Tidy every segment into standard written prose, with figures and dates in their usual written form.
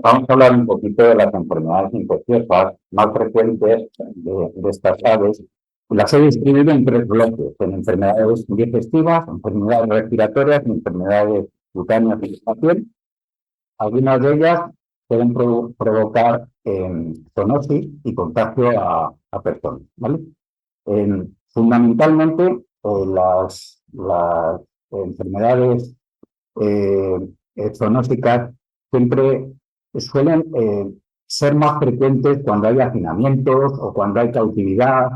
Vamos a hablar un poquito de las enfermedades infecciosas más frecuentes de estas aves. Las he distribuido en tres bloques: en enfermedades digestivas, enfermedades respiratorias y enfermedades cutáneas y de la piel. Algunas de ellas pueden provocar zoonosis y contagio a personas, ¿vale? Fundamentalmente, las enfermedades zoonósticas siempre suelen ser más frecuentes cuando hay hacinamientos o cuando hay cautividad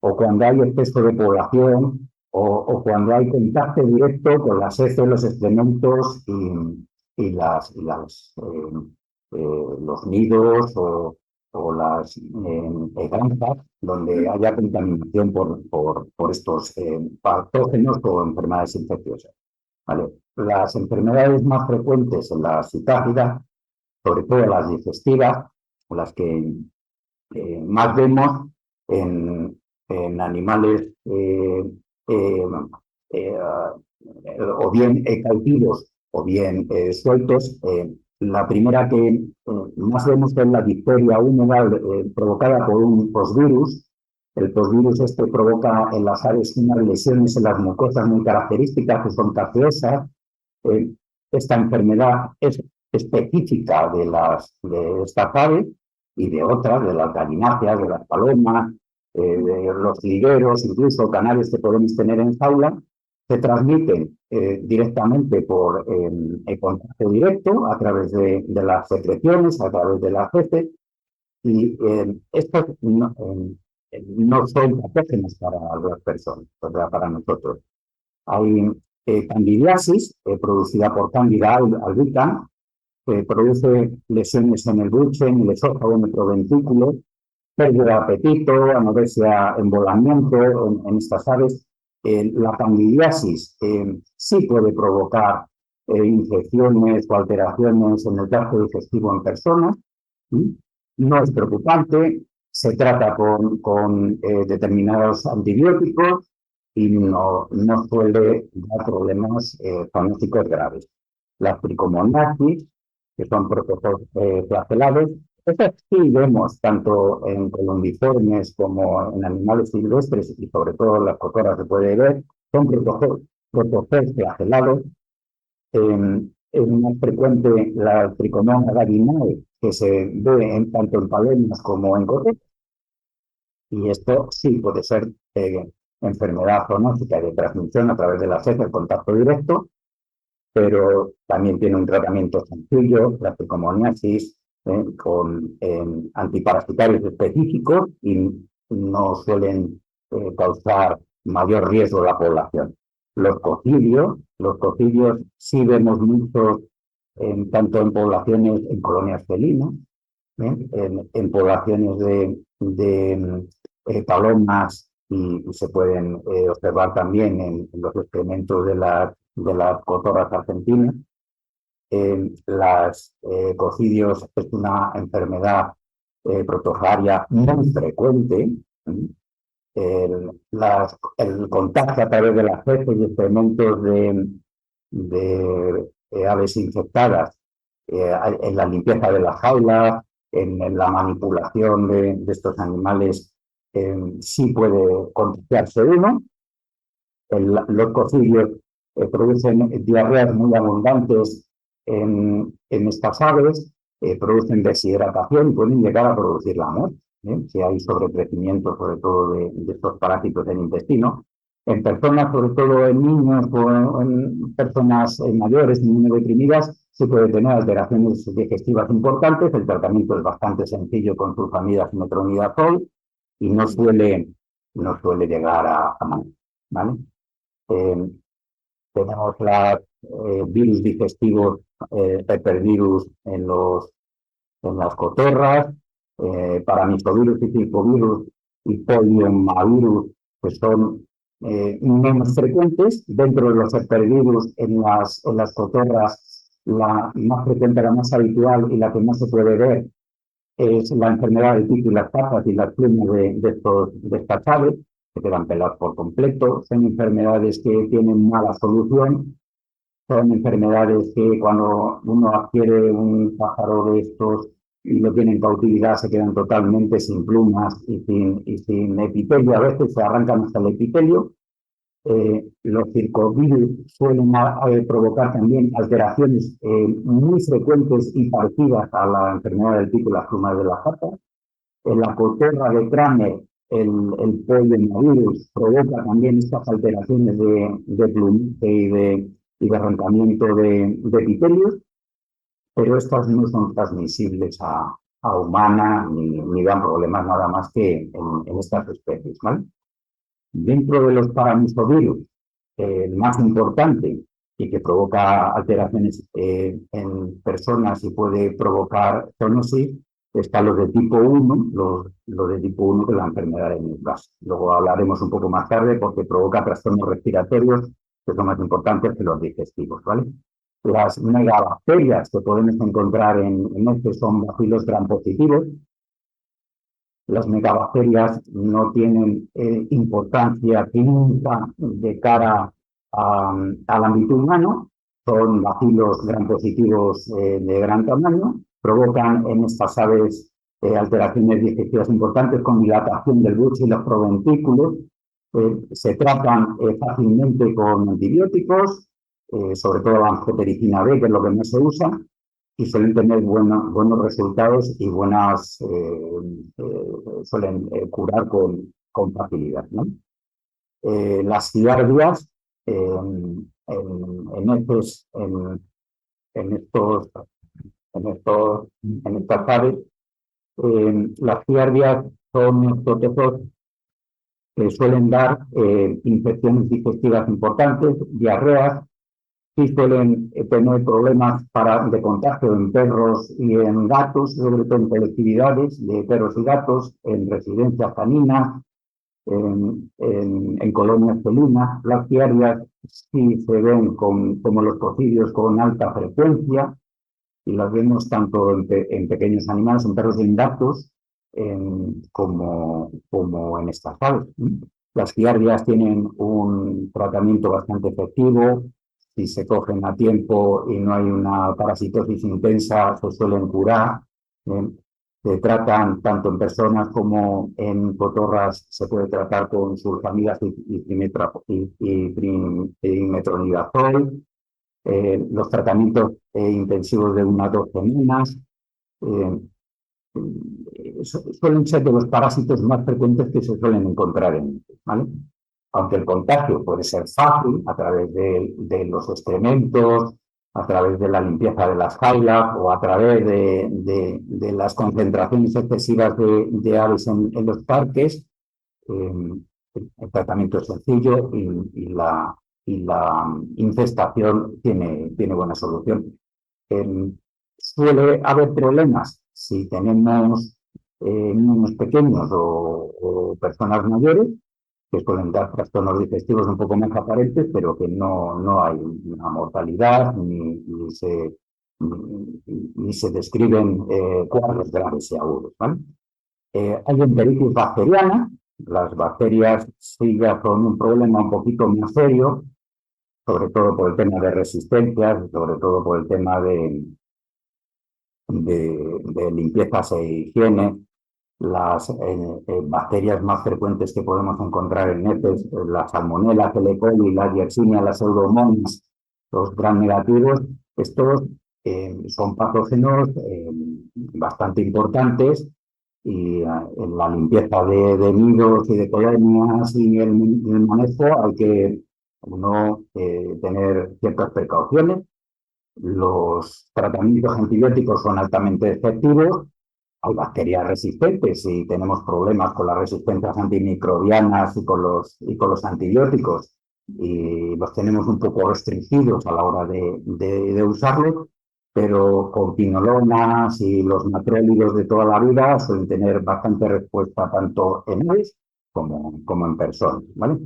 o cuando hay exceso de población o cuando hay contacto directo con las heces, los excrementos y los nidos o las granjas donde haya contaminación por estos patógenos o enfermedades infecciosas. ¿Vale? Las enfermedades más frecuentes en la citácida, sobre todo las digestivas, las que más vemos en animales o bien cautivos o bien sueltos. La primera que más vemos es la difteria húmeda provocada por un posvirus. El posvirus este provoca en las aves unas lesiones en las mucosas muy características que son cafeosas. Esta enfermedad es específica de estas aves y de otras, de las gallináceas, de las palomas, de los ligueros, incluso canarios que podemos tener en jaula. Se transmiten directamente por contacto directo a través de las secreciones, a través de las heces, y estos no son patógenos para las personas, para nosotros. Hay candidiasis, producida por Candida albicans, que produce lesiones en el buche, en el esófago, en el proventrículo, pérdida de apetito, anorexia, embolamiento en estas aves. La candidiasis sí puede provocar infecciones o alteraciones en el tracto digestivo en personas. No es preocupante, se trata con determinados antibióticos y no suele dar problemas zoonóticos graves. Las tricomoniasis, que son protozoos flagelados, estas sí vemos tanto en columbiformes como en animales silvestres y sobre todo en las cotorras se puede ver, son protozoos flagelados. Es más frecuente la Trichomonas vaginae, que se ve tanto en palomas como en cotorras, y esto sí puede ser enfermedad zoonótica de transmisión a través de las heces, el contacto directo, pero también tiene un tratamiento sencillo, la tricomoniasis, con antiparasitarios específicos y no suelen causar mayor riesgo a la población. Los cocidios sí vemos muchos, tanto en poblaciones, en colonias felinas, en poblaciones de palomas y se pueden observar también en los excrementos de las cotorras argentinas. Las cocidios es una enfermedad protozoaria muy frecuente. El contacto a través de las heces y excrementos de aves infectadas en la limpieza de las jaulas, en la manipulación de estos animales, sí puede contagiarse uno. Los cocidios producen diarreas muy abundantes en estas aves, producen deshidratación y pueden llegar a producir la muerte, si hay sobrecrecimiento, sobre todo de estos parásitos del intestino. En personas, sobre todo en niños o en personas mayores, inmunodeprimidas, se puede tener alteraciones digestivas importantes. El tratamiento es bastante sencillo con sulfamidas y metronidazol y no suele llegar a morir, ¿vale? Tenemos los virus digestivos, herpesvirus en las cotorras, paramistovirus y circovirus y poliomavirus, que son menos frecuentes. Dentro de los herpesvirus en las cotorras, la más frecuente, la más habitual y la que más se puede ver es la enfermedad del pico y las patas y las plumas de estas aves, que quedan peladas por completo. Son enfermedades que tienen mala solución son enfermedades que cuando uno adquiere un pájaro de estos y lo tiene en cautividad se quedan totalmente sin plumas y sin epitelio. A veces se arrancan hasta el epitelio. Los circovirus suelen provocar también alteraciones muy frecuentes y parecidas a la enfermedad del pico y las plumas de la pata. En la cotorra de Kramer, el poliomavirus provoca también estas alteraciones de plumaje y de arrancamiento de epitelios, pero estas no son transmisibles a humanas ni dan problemas nada más que en estas especies, ¿vale? Dentro de los paramisovirus, el más importante y que provoca alteraciones en personas y puede provocar zoonosis, están los de tipo 1, los de tipo 1 que es la enfermedad de Newcastle. Luego hablaremos un poco más tarde porque provoca trastornos respiratorios que son más importantes que los digestivos, ¿vale? Las megabacterias que podemos encontrar en este son bacilos gram positivos. Las megabacterias no tienen importancia clínica de cara al ámbito humano, son bacilos gram positivos de gran tamaño, provocan en estas aves alteraciones digestivas importantes con dilatación del buche y los proventículos, se tratan fácilmente con antibióticos, sobre todo la angiotensina B, que es lo que más se usa, y suelen tener buenos resultados y suelen curar con facilidad, ¿no? Las giardias en estas aves, las giardias son protozos que suelen dar infecciones digestivas importantes, diarreas. Sí suelen tener problemas de contagio en perros y en gatos, sobre todo en colectividades de perros y gatos, en residencias caninas, en colonias felinas. Las diarias sí se ven como los cocidios con alta frecuencia y las vemos tanto en pequeños animales, en perros y en gatos, como en estas aves. Las giardias tienen un tratamiento bastante efectivo. Si se cogen a tiempo y no hay una parasitosis intensa, se suelen curar. Se tratan tanto en personas como en cotorras, se puede tratar con sulfamidas y trimetronidazol. Los tratamientos intensivos de 1 a 2 semanas suelen ser de los parásitos más frecuentes que se suelen encontrar en ellos, ¿vale? Aunque el contagio puede ser fácil a través de los excrementos, a través de la limpieza de las jaulas o a través de las concentraciones excesivas de aves en los parques, el tratamiento es sencillo y la infestación tiene buena solución. Suele haber problemas si tenemos niños pequeños o personas mayores, que suelen dar trastornos digestivos un poco más aparentes, pero que no hay una mortalidad ni se describen cuadros graves y agudos, ¿vale? Hay enteritis bacteriana. Las bacterias sí ya son un problema un poquito más serio, sobre todo por el tema de resistencias, sobre todo por el tema de limpiezas e higiene. Las bacterias más frecuentes que podemos encontrar en heces, la salmonella, el E. coli, la Yersinia, las pseudomonas, los gram negativos, estos son patógenos bastante importantes y en la limpieza de nidos y de colonias y el manejo hay que tener ciertas precauciones. Los tratamientos antibióticos son altamente efectivos. Hay bacterias resistentes y tenemos problemas con las resistencias antimicrobianas y con los antibióticos y los tenemos un poco restringidos a la hora de usarlos, pero con quinolonas y los macrólidos de toda la vida suelen tener bastante respuesta tanto en aves como en personas, ¿vale?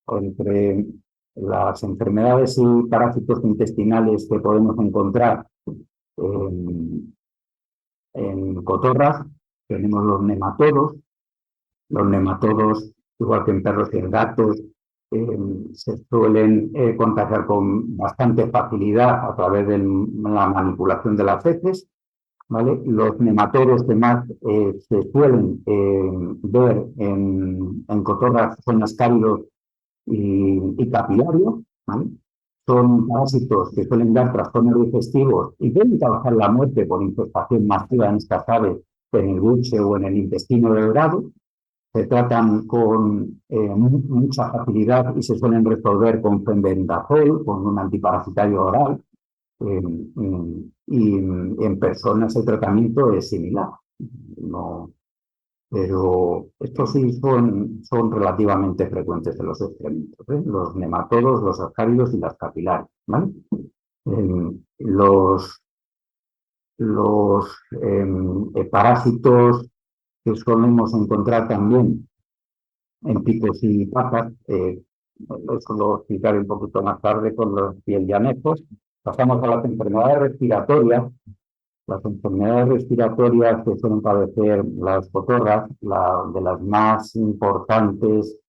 Entre las enfermedades y parásitos intestinales que podemos encontrar en cotorras, tenemos los nematodos. Los nematodos, igual que en perros y en gatos, se suelen contagiar con bastante facilidad a través de la manipulación de las heces, ¿vale? Los nematodos que más se suelen ver en cotorras son ascáridos y capilarios, ¿vale? Son parásitos que suelen dar trastornos digestivos y pueden causar la muerte por infestación masiva en estas aves en el buche o en el intestino delgado. Se tratan con mucha facilidad y se suelen resolver con fenbendazol, con un antiparasitario oral, y en personas el tratamiento es similar. No, pero estos sí son relativamente frecuentes en los excrementos, ¿eh? Los nematodos, los ascáridos y las capilares, ¿vale? Los parásitos que solemos encontrar también en picos y patas, eso lo explicaré un poquito más tarde con los piel llanejos. Pasamos a las enfermedades respiratorias. Las enfermedades respiratorias que suelen padecer las cotorras, de las más importantes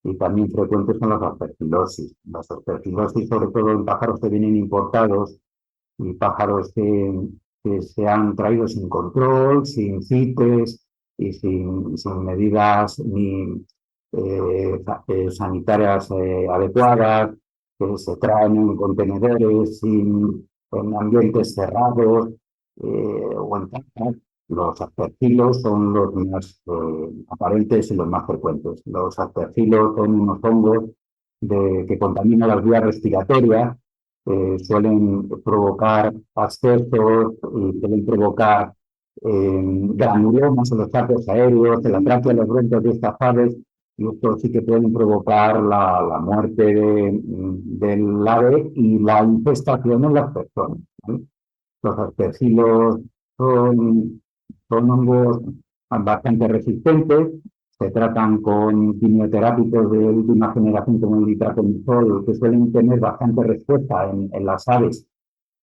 y también frecuentes son las aspergilosis. Las aspergilosis, sobre todo en pájaros que vienen importados y pájaros que se han traído sin control, sin CITES y sin medidas ni sanitarias adecuadas, que se traen en contenedores, en ambientes cerrados o en cajas. Los aspergilos son los más aparentes y los más frecuentes. Los aspergilos son unos hongos que contaminan las vías respiratorias, suelen provocar abscesos y suelen provocar granulomas en los sacos aéreos, en la tráquea, los bronquios de estas aves, y esto sí que pueden provocar la muerte del ave y la infestación en las personas, ¿sí? Los aspergilos son hongos bastante resistentes, se tratan con quimioterápicos de última generación como el itraconazol, que suelen tener bastante respuesta en las aves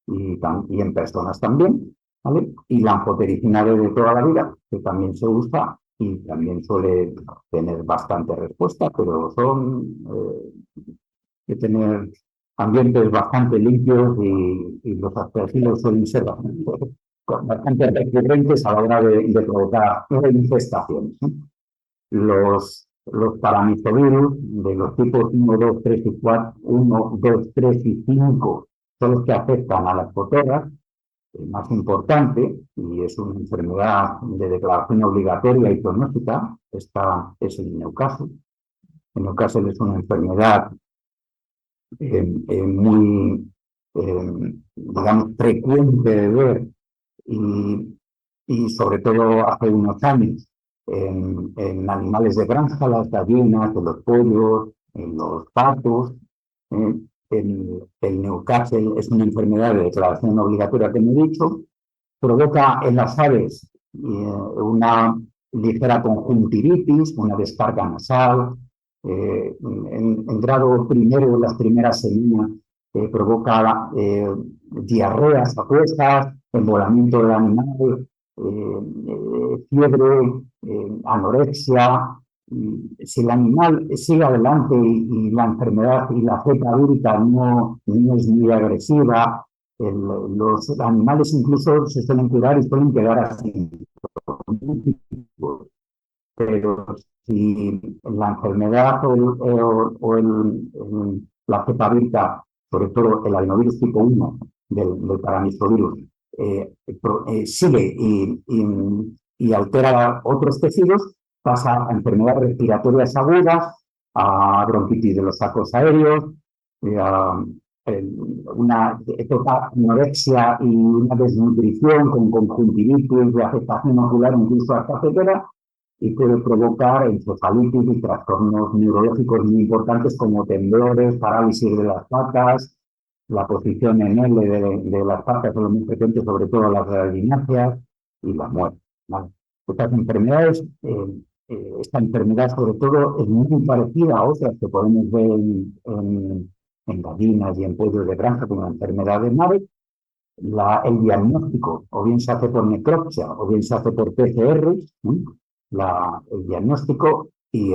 y en personas también, ¿vale? Y la anfotericina de toda la vida, que también se usa y también suele tener bastante respuesta, pero que tener ambientes bastante limpios y los aspergilos suelen ser bastante recurrentes a la hora de provocar infestaciones, ¿no? Los paramisovirus de los tipos 1, 2, 3 y 4, 1, 2, 3 y 5 son los que afectan a las cotorras. El más importante, y es una enfermedad de declaración obligatoria y pronóstica, esta es el Newcastle. El Newcastle es una enfermedad muy, digamos, frecuente de ver y sobre todo hace unos años en animales de granja, las gallinas, en los pollos, en los patos. eh, el Newcastle es una enfermedad de declaración obligatoria que me he dicho, provoca en las aves una ligera conjuntivitis, una descarga nasal, en grado primero, en las primeras semanas, provoca diarreas acuosas, embolamiento del animal, fiebre, anorexia. Si el animal sigue adelante y la enfermedad y la cepa vírica no es muy agresiva, los animales incluso se suelen curar y suelen quedar así. Pero si la enfermedad la cepa vírica, sobre todo el adenovirus tipo 1 del paramisovirus, sigue y altera otros tejidos, pasa a enfermedades respiratorias agudas, a bronquitis de los sacos aéreos, a una anorexia y una desnutrición con conjuntivitis, de afectación ocular, incluso hasta ceguera, y puede provocar encefalitis y trastornos neurológicos muy importantes como temblores, parálisis de las patas, la posición en L de las patas son muy frecuentes, sobre todo las gallinaceas, y la muerte, ¿vale? Estas enfermedades, esta enfermedad sobre todo es muy parecida a otras que podemos ver en gallinas y en pollos de granja como la enfermedad de Mare. El diagnóstico o bien se hace por necropsia o bien se hace por PCR, ¿sí? El diagnóstico y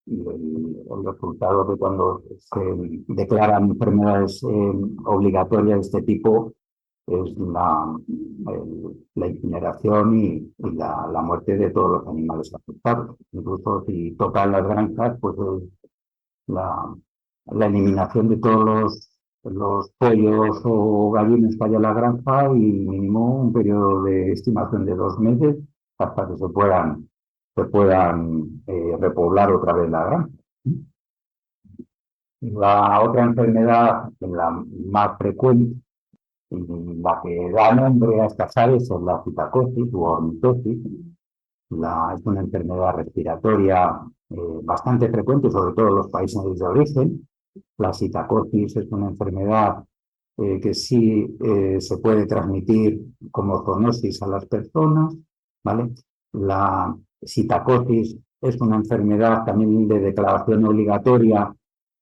el resultado de cuando se declaran enfermedades obligatorias de este tipo es la incineración y la muerte de todos los animales afectados. Incluso si tocan las granjas, pues la, la eliminación de todos los pollos o gallinas que haya en la granja y mínimo un periodo de estimación de 2 meses hasta que se puedan repoblar otra vez la granja. La otra enfermedad, la más frecuente y la que da nombre a estas aves es la citacosis o ornitosis. Es una enfermedad respiratoria bastante frecuente, sobre todo en los países de origen. La citacosis es una enfermedad que sí se puede transmitir como zoonosis a las personas, ¿vale? La citacosis es una enfermedad también de declaración obligatoria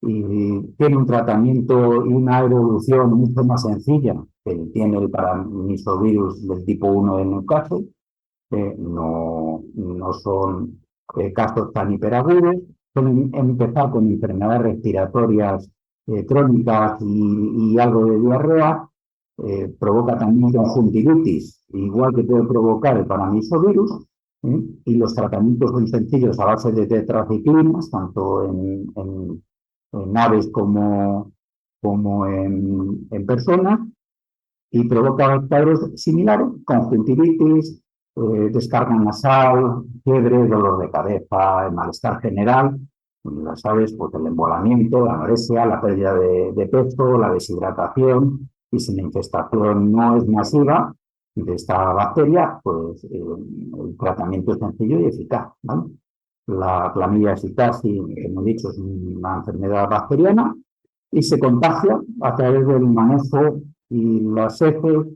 y tiene un tratamiento y una evolución mucho más sencilla que tiene el paramisovirus del tipo 1 de Newcastle. No son casos tan hiperagudos, suelen empezar con enfermedades respiratorias crónicas y algo de diarrea, provoca también conjuntivitis, igual que puede provocar el paramisovirus, y los tratamientos son sencillos a base de tetraciclinas, tanto en aves como en personas, y provoca cuadros similares, conjuntivitis, descarga nasal, fiebre, dolor de cabeza, malestar general. Ya sabes, pues el embolamiento, la anorexia, la pérdida de peso, la deshidratación, y si la infestación no es masiva de esta bacteria, pues el tratamiento es sencillo y eficaz, ¿vale? La clamidia psittaci, como he dicho, es una enfermedad bacteriana y se contagia a través del manejo y las heces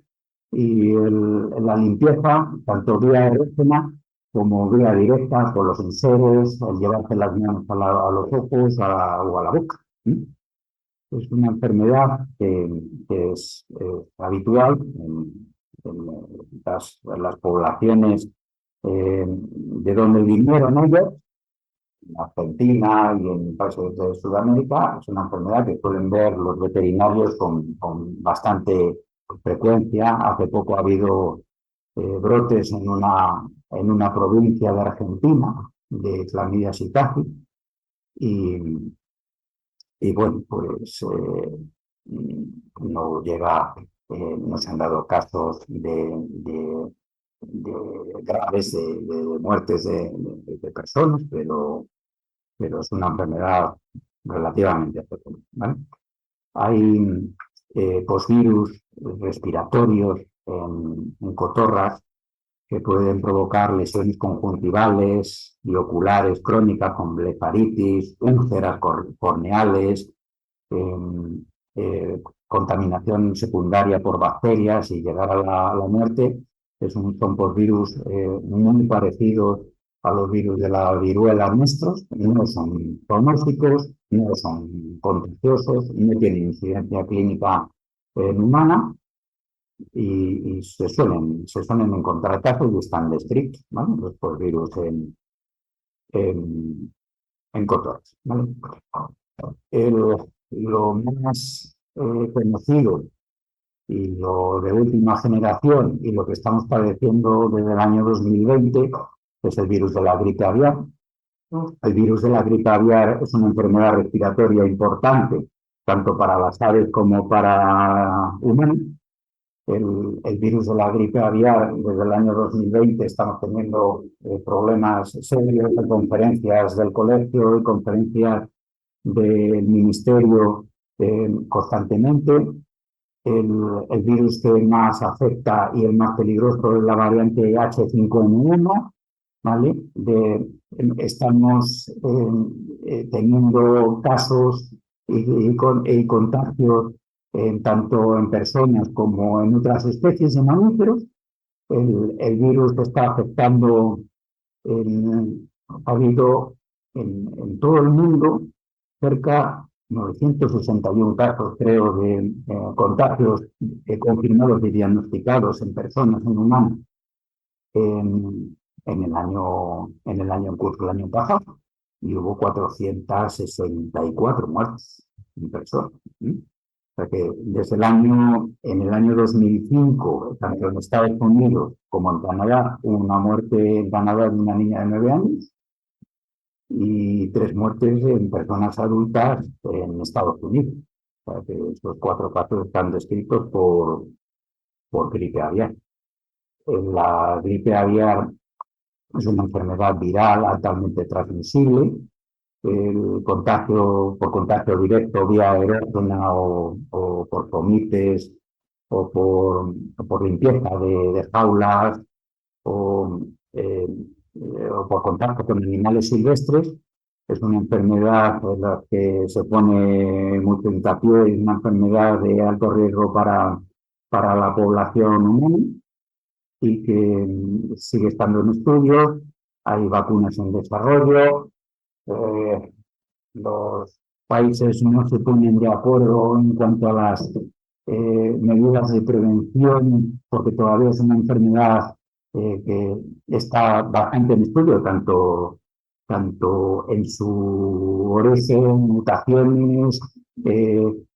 y la limpieza, tanto vía aerógena como vía directa, con los enseres, al llevarse las manos a los ojos o a la boca. Es una enfermedad que es habitual en las poblaciones de donde vinieron ellos, en Argentina y en países de Sudamérica. Es una enfermedad que suelen ver los veterinarios con bastante frecuencia. Hace poco ha habido brotes en una provincia de Argentina de Clamidia psittaci y bueno, pues no se han dado casos de graves de muertes de personas, pero es una enfermedad relativamente frecuente, ¿vale? Hay posvirus respiratorios en cotorras que pueden provocar lesiones conjuntivales y oculares crónicas con blefaritis, úlceras corneales, contaminación secundaria por bacterias y llegar a la muerte. Son posvirus muy parecidos a los virus de la viruela nuestros, no son zoonósticos, no son contagiosos, no tienen incidencia clínica humana y se suelen encontrar casos y están descritos, ¿vale? Los posvirus en cotorras, ¿vale? Lo más conocido y lo de última generación y lo que estamos padeciendo desde el año 2020 es el virus de la gripe aviar. El virus de la gripe aviar es una enfermedad respiratoria importante, tanto para las aves como para humanos. El virus de la gripe aviar, desde el año 2020 estamos teniendo problemas serios en conferencias del colegio y conferencias del ministerio constantemente. El virus que más afecta y el más peligroso es la variante H5N1, ¿vale? Estamos teniendo casos y contagios tanto en personas como en otras especies de mamíferos. El virus está afectando, ha habido en todo el mundo cerca de 961 casos, creo, de contagios confirmados y diagnosticados en personas, en humanos, en el año en curso, el año pasado. y hubo 464 muertes en personas. O sea que en el año 2005, tanto en Estados Unidos como en Canadá, hubo una muerte en Canadá de una niña de 9 años y 3 muertes en personas adultas en Estados Unidos. O sea que estos 4 casos están descritos por gripe aviar. La gripe aviar es una enfermedad viral altamente transmisible. El contagio por contagio directo vía aerógena o por comites o por limpieza de jaulas o, eh, o por contacto con animales silvestres. Es una enfermedad en la que se pone mucho hincapié, es una enfermedad de alto riesgo para la población humana y que sigue estando en estudio. Hay vacunas en desarrollo. Los países no se ponen de acuerdo en cuanto a las medidas de prevención, porque todavía es una enfermedad que está bastante en estudio, tanto en su origen, mutaciones,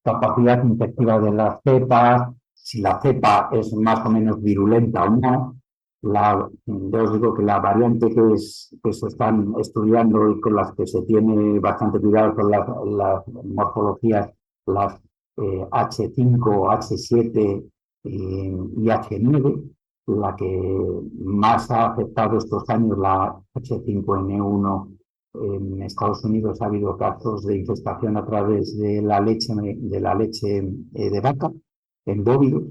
capacidad infectiva de las cepas, si la cepa es más o menos virulenta o no. Yo os digo que la variante que se están estudiando y con las que se tiene bastante cuidado son las morfologías, las H5, H7 y H9. La que más ha afectado estos años, la H5N1 en Estados Unidos, ha habido casos de infestación a través de la leche de vaca, en bóvidos.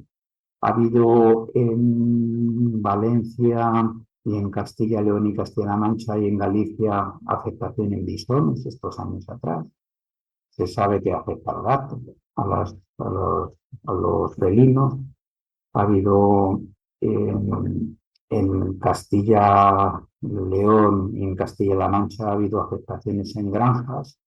Ha habido en Valencia y en Castilla, León y Castilla-La Mancha y en Galicia afectación en bisones estos años atrás. Se sabe que afecta al gato, a los felinos. Ha habido en Castilla, León y en Castilla-La Mancha ha habido afectaciones en granjas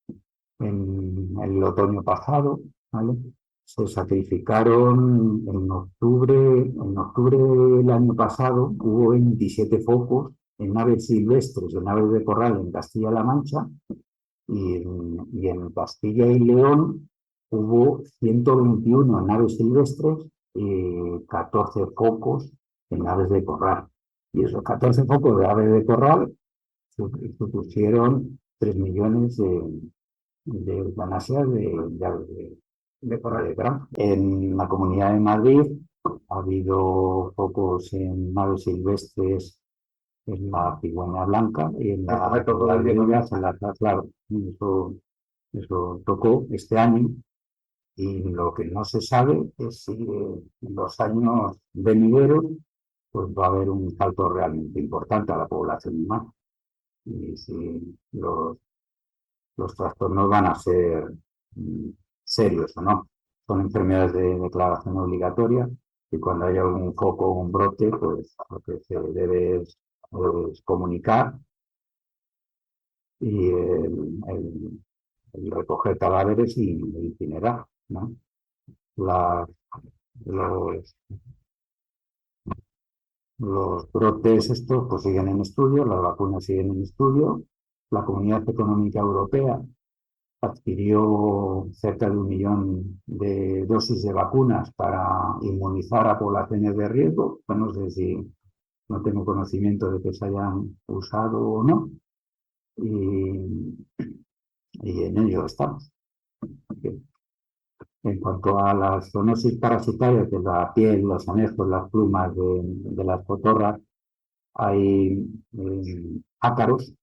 en el otoño pasado, ¿vale? Se sacrificaron en octubre del año pasado, hubo 27 focos en aves silvestres, en aves de corral en Castilla-La Mancha, y en Castilla y León hubo 121 en aves silvestres y 14 focos en aves de corral. Y esos 14 focos de aves de corral supusieron 3 millones de eutanasia de corral de granja. En la Comunidad de Madrid ha habido focos en aves silvestres, en la cigüeña blanca y en las grillas, claro, eso tocó este año. Y lo que no se sabe es si en los años venideros pues va a haber un salto realmente importante a la población humana. Y si los trastornos van a ser serios o no. Son enfermedades de declaración obligatoria y cuando haya un foco o un brote, pues lo que se debe es comunicar y el recoger cadáveres y incinerar, ¿no? La, los, los brotes estos pues siguen en estudio, las vacunas siguen en estudio. La Comunidad Económica Europea adquirió cerca de 1 millón de dosis de vacunas para inmunizar a poblaciones de riesgo. Pues no sé si no tengo conocimiento de que se hayan usado o no. Y en ello estamos. En cuanto a las zoonosis parasitarias de la piel, los anejos, las plumas de las cotorras, hay ácaros.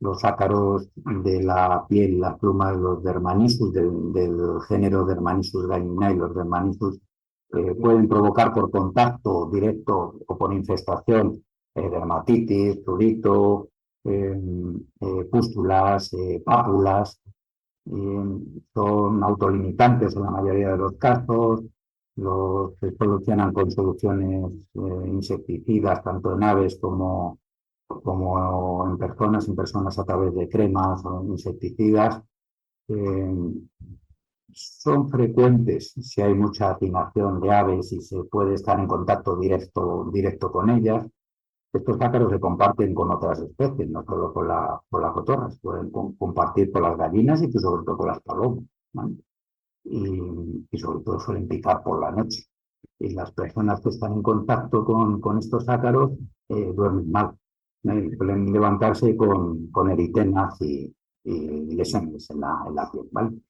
Los ácaros de la piel, las plumas, los dermanisus, del género Dermanisus gallinae, los dermanisus pueden provocar por contacto directo o por infestación dermatitis, prurito, pústulas, pápulas. Son autolimitantes en la mayoría de los casos. Se solucionan con soluciones insecticidas, tanto en aves como en personas a través de cremas o insecticidas. Son frecuentes si hay mucha hacinación de aves y se puede estar en contacto directo con ellas. Estos ácaros se comparten con otras especies, no solo con la cotorra, se pueden compartir con las gallinas y sobre todo con las palomas, ¿vale? Y sobre todo suelen picar por la noche. Y las personas que están en contacto con estos ácaros duermen mal. Suelen levantarse con eritemas y lesiones en la piel, ¿vale?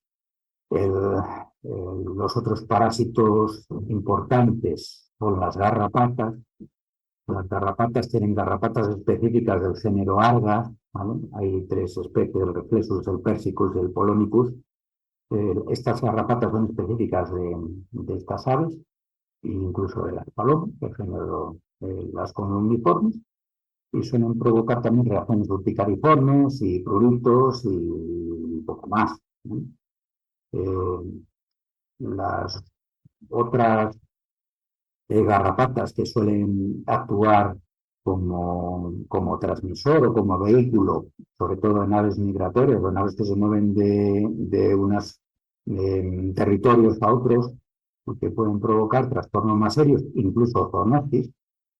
Los otros parásitos importantes son las garrapatas. Las garrapatas tienen garrapatas específicas del género Argas, ¿vale? Hay 3 especies, el Reflexus, el Persicus y el Polonicus. Estas garrapatas son específicas de estas aves, e incluso de las palomas, del género las columniformes, y suelen provocar también reacciones urticariformes y pruritos y un poco más, ¿no? Las otras garrapatas que suelen actuar como transmisor o como vehículo, sobre todo en aves migratorias o en aves que se mueven de unos territorios a otros, que pueden provocar trastornos más serios, incluso zoonosis.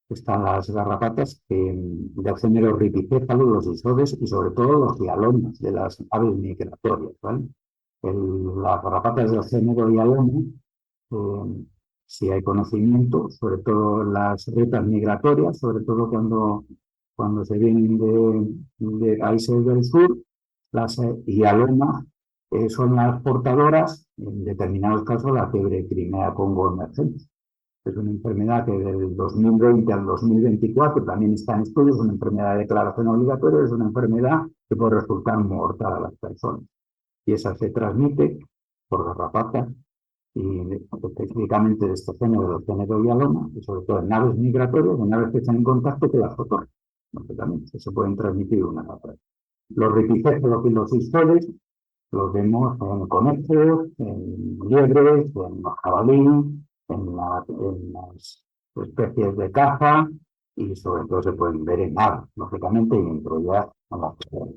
Están las garrapatas del género Ripicéfalos, los isodes y sobre todo los hialomas de las aves migratorias, ¿vale? Las garrapatas del género hialoma, si hay conocimiento, sobre todo las rutas migratorias, sobre todo cuando se vienen de países del sur, las hialomas son las portadoras, en determinados casos, la fiebre Crimea-Congo emergente. Es una enfermedad que del 2020 al 2024 también está en estudio, es una enfermedad de declaración obligatoria, es una enfermedad que puede resultar mortal a las personas. Y esa se transmite por garrapatas y específicamente de este género, del género hialoma, y sobre todo en aves migratorias, en aves que están en contacto con las cotorras. También se pueden transmitir una a otra. Los ripicéfalos y los istoles los vemos en conejos, en liebres, en los jabalíes, en las especies de caza y sobre todo se pueden ver en aves, lógicamente, y en ya en las personas.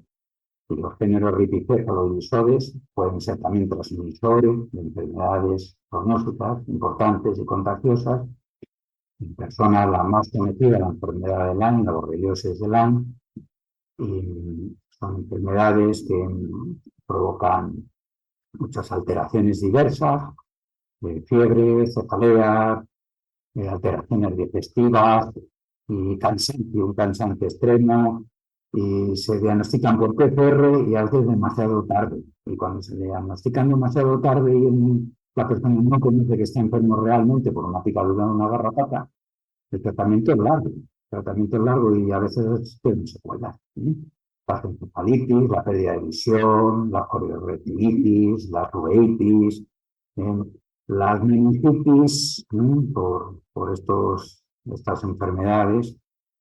Y los géneros ripicéfalos y isodes pueden ser también transmisores de enfermedades zoonóticas importantes y contagiosas. En personas, la más conocida, la enfermedad de Lyme, la borreliosis de Lyme, y son enfermedades que provocan muchas alteraciones diversas, fiebre, cefalea, alteraciones digestivas y cansancio, un cansancio extremo, y se diagnostican por PCR y a veces demasiado tarde. Y cuando se diagnostican demasiado tarde y la persona no conoce que está enfermo realmente por una picadura de una garrapata, el tratamiento es largo. El tratamiento es largo y a veces tiene secuelas. La encefalitis, la pérdida de visión, la chorioretinitis, la uveitis, las meningitis, por estas enfermedades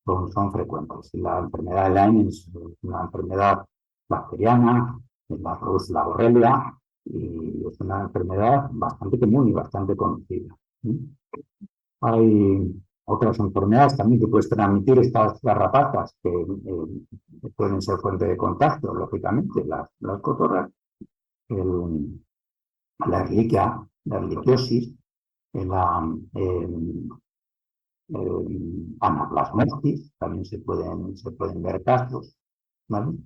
son frecuentes. La enfermedad de Lyme es una enfermedad bacteriana, la produce la borrelia y es una enfermedad bastante común y bastante conocida. Hay otras enfermedades también que pueden transmitir estas garrapatas que pueden ser fuente de contagio, lógicamente, las cotorras, la erliquia, la erliquiosis, la anaplasmosis, también se pueden ver casos, ¿vale?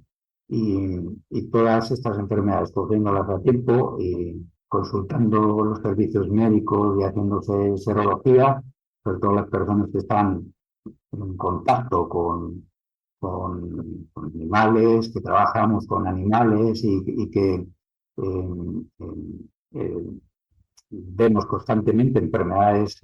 Y todas estas enfermedades, cogiéndolas a tiempo y consultando los servicios médicos y haciéndose serología, sobre todo las personas que están en contacto con animales, que trabajamos con animales y que eh, vemos constantemente enfermedades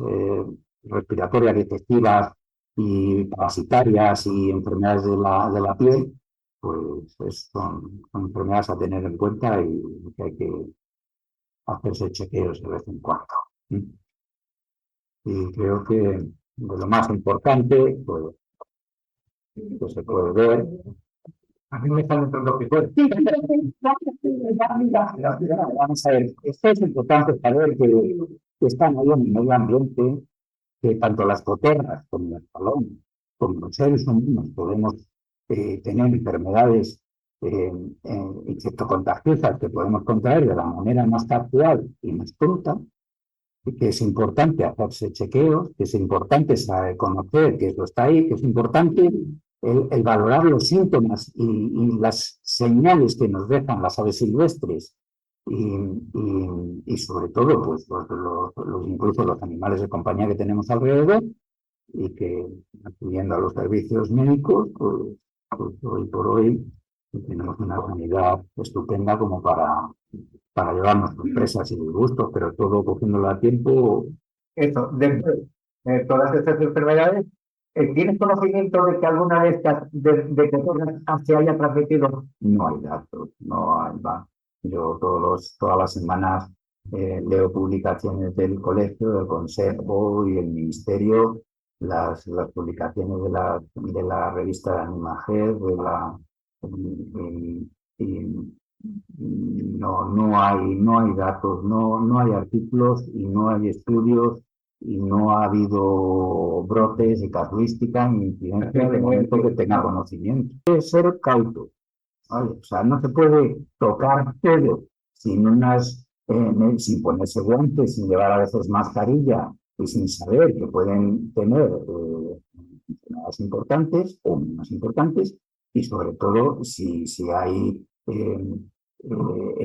respiratorias, digestivas y parasitarias y enfermedades de la piel, pues son enfermedades a tener en cuenta y que hay que hacerse chequeos de vez en cuando. Y creo que de lo más importante, pues, que se puede ver. A mí me están entrando picores. Vamos a ver, esto es importante saber que están ahí en el medio ambiente, que tanto las cotorras como las palomas, como los seres humanos podemos tener enfermedades infectocontagiosas que podemos contraer de la manera más casual y más pronta, que es importante hacerse chequeos, que es importante saber conocer que eso está ahí, que es importante el valorar los síntomas y las señales que nos dejan las aves silvestres y sobre todo pues, incluso los animales de compañía que tenemos alrededor y que acudiendo a los servicios médicos, pues hoy por hoy tenemos una sanidad estupenda como para llevarnos sorpresas y disgustos, pero todo cogiéndolo a tiempo. Eso, de todas estas enfermedades, ¿tienes conocimiento de que alguna de estas, de que se haya transmitido? No hay datos, no hay. Yo todas las semanas leo publicaciones del colegio, del consejo y el ministerio, las publicaciones de la revista de Animager, y no hay datos, no hay artículos y no hay estudios y no ha habido brotes de casuística ni incidencia de momento que tenga conocimiento. Debe ser cauto, ¿vale? O sea, no se puede tocar todo sin ponerse guantes, sin llevar a veces mascarilla y sin saber que pueden tener enfermedades importantes o menos importantes y sobre todo si hay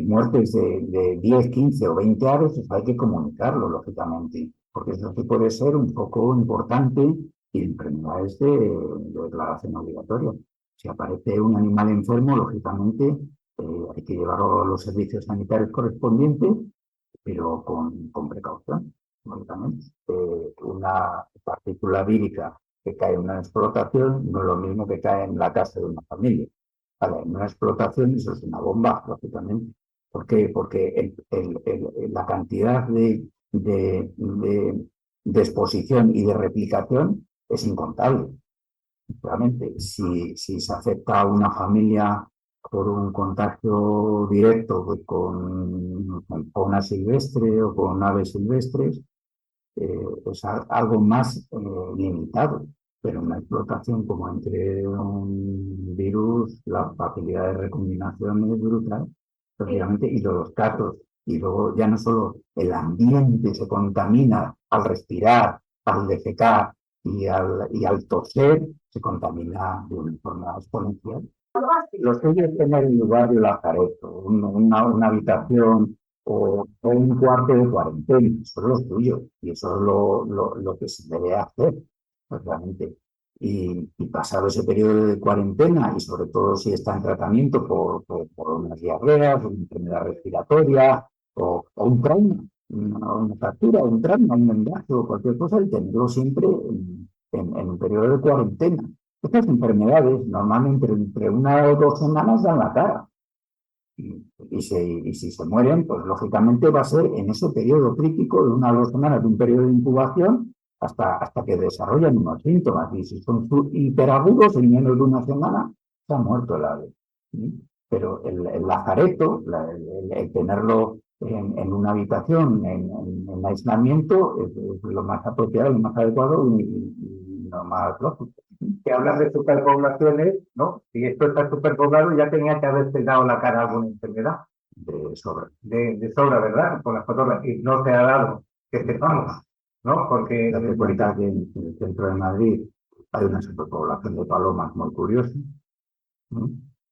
muertes de 10, 15 o 20 aves, pues hay que comunicarlo, lógicamente, porque eso sí puede ser un poco importante y enfermedades de declaración obligatoria. Si aparece un animal enfermo, lógicamente hay que llevarlo a los servicios sanitarios correspondientes, pero con precaución, lógicamente. Una partícula vírica que cae en una explotación no es lo mismo que cae en la casa de una familia. Vale, en una explotación eso es una bomba, lógicamente. ¿Por qué? Porque la cantidad de exposición y de replicación es incontable. Realmente, si se afecta a una familia por un contacto directo con fauna silvestre o con aves silvestres, pues algo más limitado. Pero una explotación como entre un virus, la facilidad de recombinación es brutal, lógicamente, y los casos. Y luego ya no solo el ambiente se contamina al respirar, al defecar y al toser, se contamina de una forma exponencial. Lo suyo es tener un lugar de lazareto, una habitación o un cuarto de cuarentena, eso es lo suyo y eso es lo que se debe hacer, realmente. Y pasado ese periodo de cuarentena, y sobre todo si está en tratamiento por unas diarreas, una enfermedad respiratoria o un trauma, una fractura, un trauma, un vendaje o cualquier cosa, el tenerlo siempre en un periodo de cuarentena. Estas enfermedades normalmente entre 1 o 2 semanas dan la cara. Y si se mueren, pues lógicamente va a ser en ese periodo crítico de 1 o 2 semanas de un periodo de incubación hasta que desarrollan unos síntomas. Y si son hiperagudos, en menos de 1 semana, se ha muerto el ave. Pero el lazareto, el tenerlo en una habitación, en aislamiento, es lo más apropiado, lo más adecuado y lo más lógico. Que hablas de superpoblaciones, ¿no? Si esto está superpoblado, ya tenía que haberse dado la cara a alguna enfermedad. De sobra. De sobra, ¿verdad? Con las patronas. Y no se ha dado, que sepamos, ¿no? Porque... Date cuenta que en el centro de Madrid hay una superpoblación de palomas muy curiosa, ¿no?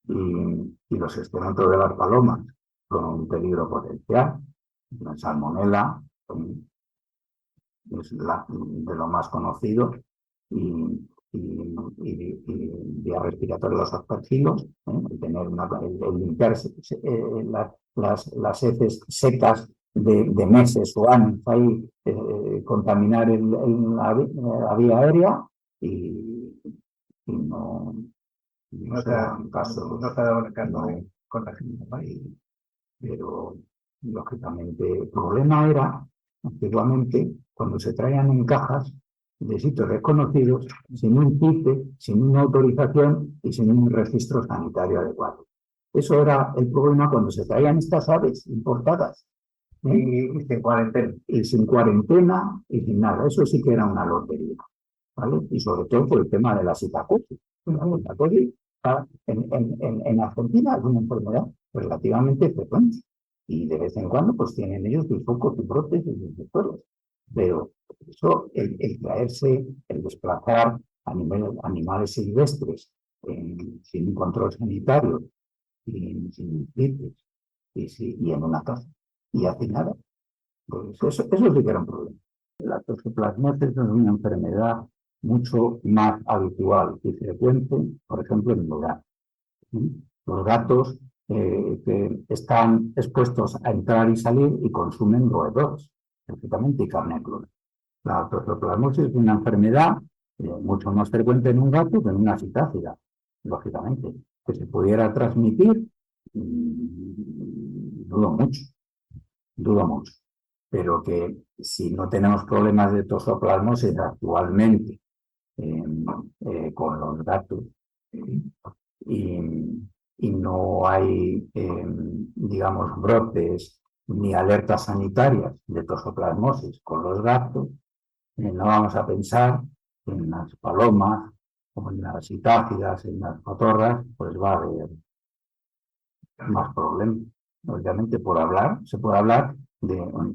Y los excrementos de las palomas son un peligro potencial. La salmonela es de lo más conocido y vía respiratoria los aspergilos, el tener el limpiarse las heces secas de meses o años ahí, contaminar la vía aérea y no se dan casos. No se ha dado el caso No, con la gente, ¿vale? pero lógicamente el problema era antiguamente cuando se traían en cajas de sitios desconocidos, sin un CITE, sin una autorización y sin un registro sanitario adecuado. Eso era el problema cuando se traían estas aves importadas. Y sin cuarentena. Y sin cuarentena y sin nada. Eso sí que era una lotería, ¿vale? Y sobre todo por el tema de la citacosis. La citacosis en Argentina es una enfermedad relativamente frecuente. y de vez en cuando pues tienen ellos sus focos, sus brotes y sus sectores. Pero eso, el traerse, el desplazar animales silvestres sin un control sanitario, sin filtros, y en una casa, y hace nada, pues eso sí que era un problema. La toxoplasmosis es una enfermedad mucho más habitual y frecuente, por ejemplo, en los gatos. Los gatos que están expuestos a entrar y salir y consumen roedores, prácticamente, y carne cruda. La toxoplasmosis es una enfermedad mucho más frecuente en un gato que en una citácida, lógicamente. Que se pudiera transmitir, dudo mucho. Pero que si no tenemos problemas de toxoplasmosis actualmente con los gatos y no hay, digamos, brotes ni alertas sanitarias de toxoplasmosis con los gatos, no vamos a pensar en las palomas o en las citácidas, en las cotorras, pues va a haber más problemas. Obviamente, se puede hablar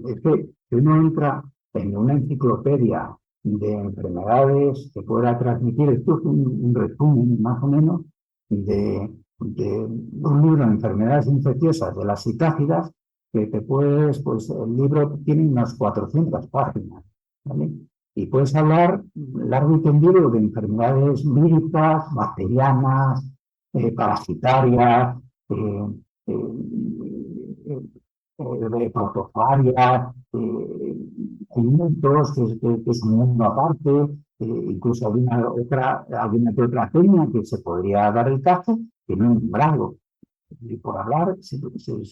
es que si uno entra en una enciclopedia de enfermedades que pueda transmitir, esto es un resumen más o menos de un libro de enfermedades infecciosas de las citácidas, que te puedes, pues el libro tiene unas 400 páginas, ¿vale? Y puedes hablar largo y tendido de enfermedades víricas, bacterianas, parasitarias, de protofarias, alimentos, que es un mundo aparte, incluso alguna que otra tema que se podría dar el caso, que no he nombrado. Y por hablar, se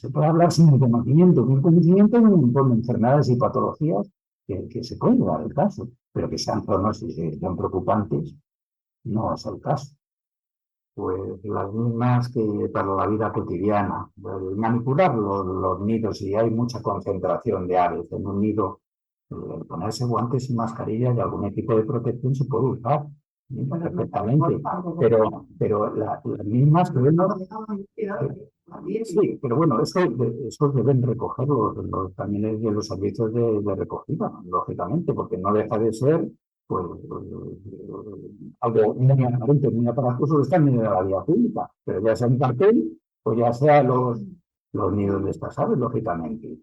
puede hablar sin conocimiento de un montón de enfermedades y patologías que se pueden dar el caso, pero que sean zoonosis y sean preocupantes, no es el caso. Pues las mismas que para la vida cotidiana. Manipular los nidos, y hay mucha concentración de aves en un nido, ponerse guantes y mascarillas y algún equipo de protección se puede usar perfectamente, pero las mismas que vemos, sí, pero bueno, eso deben recoger también de los servicios de recogida, lógicamente, porque no deja de ser pues, algo muy aparente, muy aparatoso que está en medio de la vía pública, pero ya sea un cartel o ya sea los nidos de estas aves, lógicamente.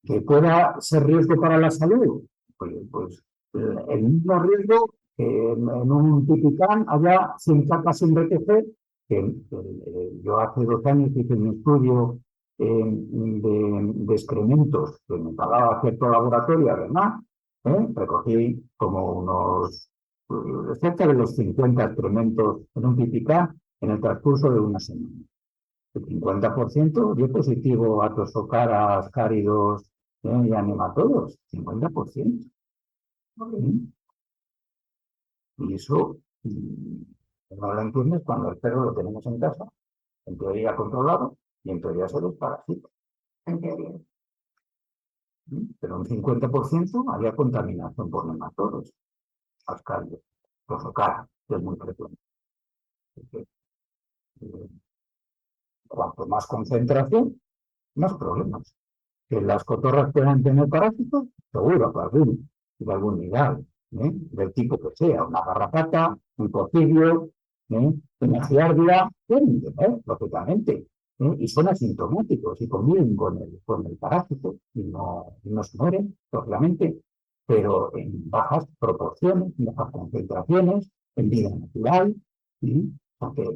Que pueda ser riesgo para la salud, pues el mismo riesgo que en un tipicán haya 100 capas sin BTG, que yo hace 2 años hice un estudio de excrementos que me pagaba cierto laboratorio, además, recogí como unos cerca de los 50 excrementos en un tipicán en el transcurso de una semana. El 50% dio positivo a toxocaras, cáridos y a nematodos, 50%. Y eso no lo entiendes cuando el perro lo tenemos en casa, en teoría controlado, y en teoría se desparasita. En teoría. Pero un 50% había contaminación por nematodos, ascarios, toxocaras, que es muy frecuente. Cuanto más concentración, más problemas. Que las cotorras puedan tener parásitos, seguro, de algún nivel, del tipo que sea, una garrapata, un cocidio, una giardia, pueden tener, lógicamente, y son asintomáticos y conviven con el parásito y no se mueren, lógicamente, pero en bajas proporciones, en bajas concentraciones, en vida natural, porque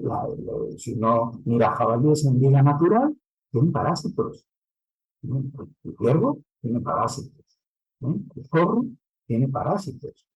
si no mira jabalíes en vida natural, tienen parásitos. El ciervo tiene parásitos, el zorro tiene parásitos,